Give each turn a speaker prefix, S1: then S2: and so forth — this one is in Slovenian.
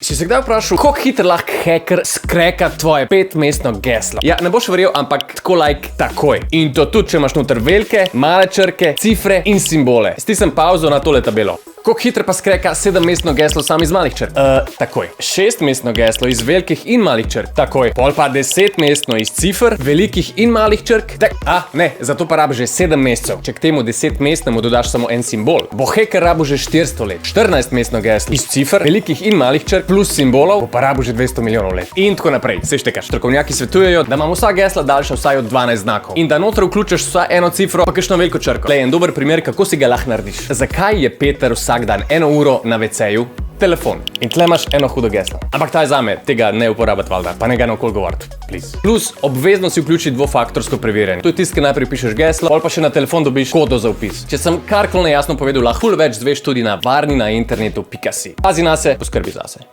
S1: Si se kdaj vprašal, kako hitro lahko hacker skreka tvoje 5-mestno geslo? Ja, ne boš verjel, ampak tako takoj. In to tudi, če imaš noter velike, male črke, cifre in simbole. Stisnem pauzo na tole tabelo. Kako hitro pa skreka 7-mestno geslo sam iz malih črk? Takoj. 6-mestno geslo iz velikih in malih črk? Takoj. Pol pa 10-mestno iz cifr, velikih in malih črk? Ne, zato pa rabi že 7 mesecev. Če k temu 10-mestnemu dodaš samo en simbol, bo hacker rabu že 400 let. 14-mestno geslo iz cifr, velikih in malih črk plus simbolov, bo pa rabu že 200 milijonov let. In tako naprej. Saj štekaš. Strokovnjaki svetujejo, da imamo vsa gesla daljša vsaj od 12 znakov. In da noter vključiš vsaj eno cifro, pa kakšno veliko črko. Glej, en dober primer, kako si ga lahko narediš. Zakaj je Peter vsak dan 1 uro na WC-ju? Telefon. In tle imaš eno hudo geslo. Ampak ta je zame, tega ne uporabiti valjda, pa ne ga naokoli govoriti, please. Plus, obvezno si vključi dvofaktorsko preverjanje. To je tisto, ki najprej pišeš geslo, pol pa še na telefon dobiš kodo za vpis. Če sem karkoli nejasno povedal, lahko več zveš tudi na varninainternetu.si. Pazi nase, poskrbi zase.